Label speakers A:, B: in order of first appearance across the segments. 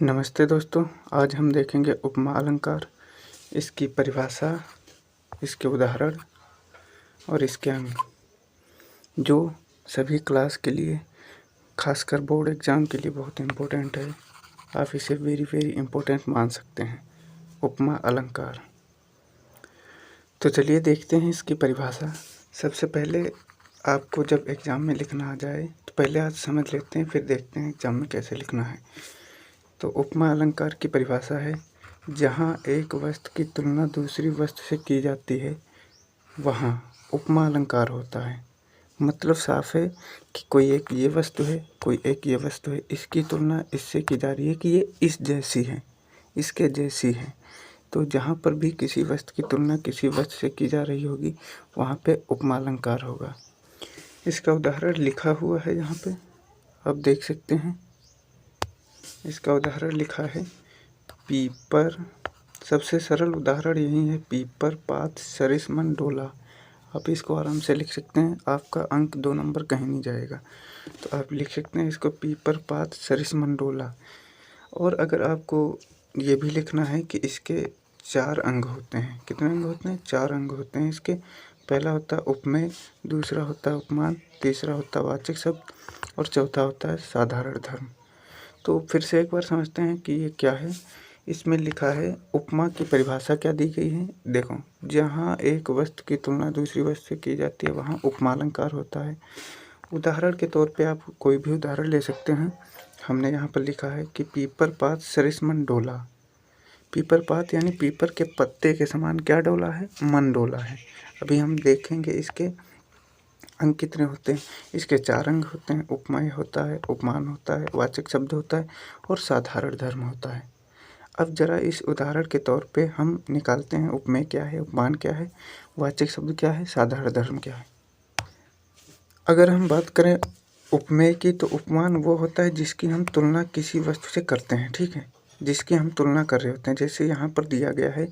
A: नमस्ते दोस्तों, आज हम देखेंगे उपमा अलंकार, इसकी परिभाषा, इसके उदाहरण और इसके अंग, जो सभी क्लास के लिए, खासकर बोर्ड एग्ज़ाम के लिए बहुत इम्पोर्टेंट है। आप इसे वेरी इम्पोर्टेंट मान सकते हैं, उपमा अलंकार। तो चलिए देखते हैं इसकी परिभाषा। सबसे पहले आपको जब एग्ज़ाम में लिखना आ जाए तो पहले आज समझ लेते हैं, फिर देखते हैं एग्ज़ाम में कैसे लिखना है। तो उपमा अलंकार की परिभाषा है, जहाँ एक वस्तु की तुलना दूसरी वस्तु से की जाती है वहाँ उपमा अलंकार होता है। मतलब साफ है कि कोई एक ये वस्तु है, कोई एक ये वस्तु है, इसकी तुलना इससे की जा रही है कि ये इस जैसी है, इसके जैसी है। तो जहाँ पर भी किसी वस्तु की तुलना किसी वस्तु से की जा रही होगी वहाँ पे उपमा अलंकार होगा। इसका उदाहरण लिखा हुआ है यहाँ पे, आप देख सकते हैं। इसका उदाहरण लिखा है पीपर। सबसे सरल उदाहरण यही है, पीपर पात सरिसमन डोला। आप इसको आराम से लिख सकते हैं, आपका अंक 2 नंबर कहीं नहीं जाएगा। तो आप लिख सकते हैं इसको पीपर पात सरिसमन डोला। और अगर आपको ये भी लिखना है कि इसके 4 अंग होते हैं। कितने अंग होते हैं? 4 अंग होते हैं इसके। पहला होता है उपमेय, दूसरा होता है उपमान, तीसरा होता है वाचक शब्द और चौथा होता है साधारण धर्म। तो फिर से एक बार समझते हैं कि ये क्या है। इसमें लिखा है उपमा की परिभाषा क्या दी गई है। देखो, जहाँ एक वस्तु की तुलना दूसरी वस्तु से की जाती है वहाँ उपमा अलंकार होता है। उदाहरण के तौर पे आप कोई भी उदाहरण ले सकते हैं। हमने यहाँ पर लिखा है कि पीपर पात सरिसमन डोला। पीपर पात यानी पीपर के पत्ते के समान क्या डोला है? मन डोला है। अभी हम देखेंगे इसके अंग कितने होते हैं। इसके 4 अंग होते हैं, उपमेय होता है, उपमान होता है, वाचक शब्द होता है और साधारण धर्म होता है। अब जरा इस उदाहरण के तौर पे हम निकालते हैं उपमेय क्या है, उपमान क्या है, वाचक शब्द क्या है, साधारण धर्म क्या है। अगर हम बात करें उपमेय की, तो उपमान वो होता है जिसकी हम तुलना किसी वस्तु से करते हैं, ठीक है, जिसकी हम तुलना कर रहे होते हैं। जैसे यहाँ पर दिया गया है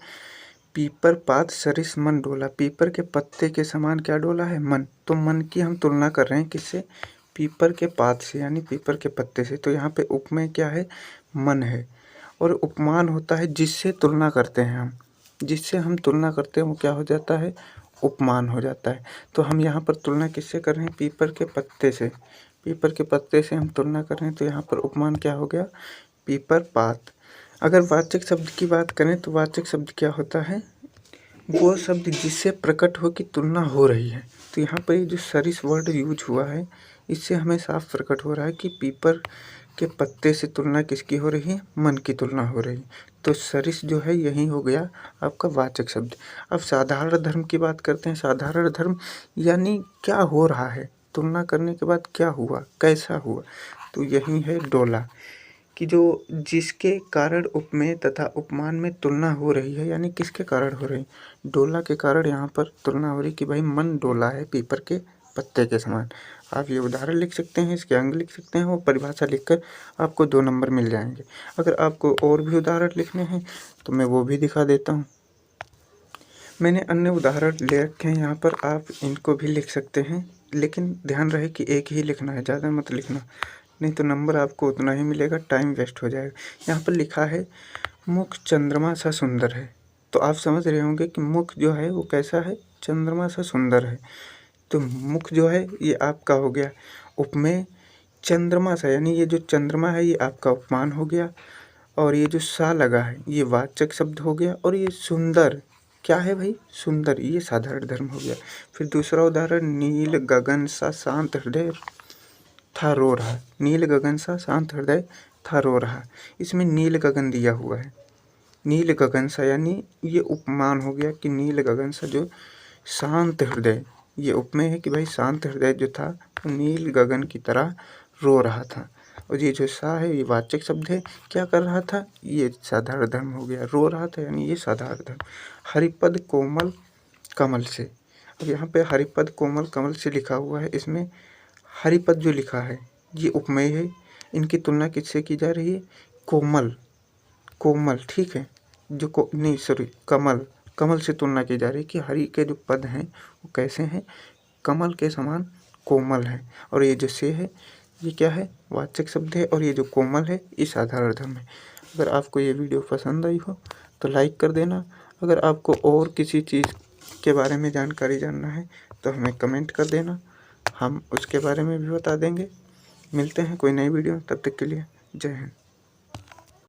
A: पीपर पात सरिसमन डोला। पीपर के पत्ते के समान क्या डोला है? मन। तो मन की हम तुलना कर रहे हैं किससे? पीपर के पात से, यानी पीपर के पत्ते से। तो यहाँ पे उपमेय क्या है? मन है। और उपमान होता है जिससे तुलना करते हैं हम, जिससे हम तुलना करते हैं वो क्या हो जाता है? उपमान हो जाता है। तो हम यहाँ पर तुलना किससे कर रहे हैं? पीपर के पत्ते से। पीपर के पत्ते से हम तुलना कर रहे हैं, तो यहाँ पर उपमान क्या हो गया? पीपर पात। अगर वाचक शब्द की बात करें तो वाचक शब्द क्या होता है? वो शब्द जिससे प्रकट हो कि तुलना हो रही है। तो यहाँ पर ये जो सरिस वर्ड यूज हुआ है, इससे हमें साफ प्रकट हो रहा है कि पीपर के पत्ते से तुलना किसकी हो रही है? मन की तुलना हो रही है। तो सरिस जो है यही हो गया आपका वाचक शब्द। अब साधारण धर्म की बात करते हैं। साधारण धर्म यानी क्या हो रहा है, तुलना करने के बाद क्या हुआ, कैसा हुआ। तो यही है डोला, कि जो जिसके कारण उपमेय तथा उपमान में तुलना हो रही है, यानी किसके कारण हो रही? डोला के कारण यहाँ पर तुलना हो रही कि भाई मन डोला है पीपर के पत्ते के समान। आप ये उदाहरण लिख सकते हैं, इसके अंग लिख सकते हैं, वो परिभाषा लिखकर आपको 2 नंबर मिल जाएंगे। अगर आपको और भी उदाहरण लिखने हैं तो मैं वो भी दिखा देता हूँ। मैंने अन्य उदाहरण ले रखे हैं यहाँ पर, आप इनको भी लिख सकते हैं, लेकिन ध्यान रहे कि एक ही लिखना है, ज़्यादा मत लिखना, नहीं तो नंबर आपको उतना ही मिलेगा, टाइम वेस्ट हो जाएगा। यहाँ पर लिखा है मुख चंद्रमा सा सुंदर है। तो आप समझ रहे होंगे कि मुख जो है वो कैसा है? चंद्रमा सा सुंदर है। तो मुख जो है ये आपका हो गया उपमेय। चंद्रमा सा यानी ये जो चंद्रमा है ये आपका उपमान हो गया। और ये जो सा लगा है ये वाचक शब्द हो गया। और ये सुंदर क्या है भाई? सुंदर, ये साधारण धर्म हो गया। फिर दूसरा उदाहरण, नील गगन सा शांत हृदय था रो रहा। नील गगन सा शांत हृदय था रो रहा। इसमें नील गगन दिया हुआ है। नील गगन सा यानी ये उपमान हो गया कि नील गगन सा जो शांत हृदय, ये उपमेय है कि भाई शांत हृदय जो था वो नील गगन की तरह रो रहा था। और ये जो सा है ये वाचक शब्द है, क्या कर रहा था? ये साधारण धर्म हो गया। रो रहा था यानी ये साधारण धर्म। हरिपद कोमल कमल से। अब यहाँ पे हरिपद कोमल कमल से लिखा हुआ है, इसमें हरिपद जो लिखा है ये उपमेय है। इनकी तुलना किससे की जा रही है? कोमल, कोमल, ठीक है, जो नहीं सॉरी कमल, कमल से तुलना की जा रही है कि हरि के जो पद हैं वो कैसे हैं? कमल के समान कोमल है। और ये जो से है ये क्या है? वाचक शब्द है। और ये जो कोमल है ये साधारण धर्म है। अगर आपको ये वीडियो पसंद आई हो तो लाइक कर देना। अगर आपको और किसी चीज़ के बारे में जानकारी जानना है तो हमें कमेंट कर देना, हम उसके बारे में भी बता देंगे। मिलते हैं कोई नई वीडियो, तब तक के लिए जय हिंद।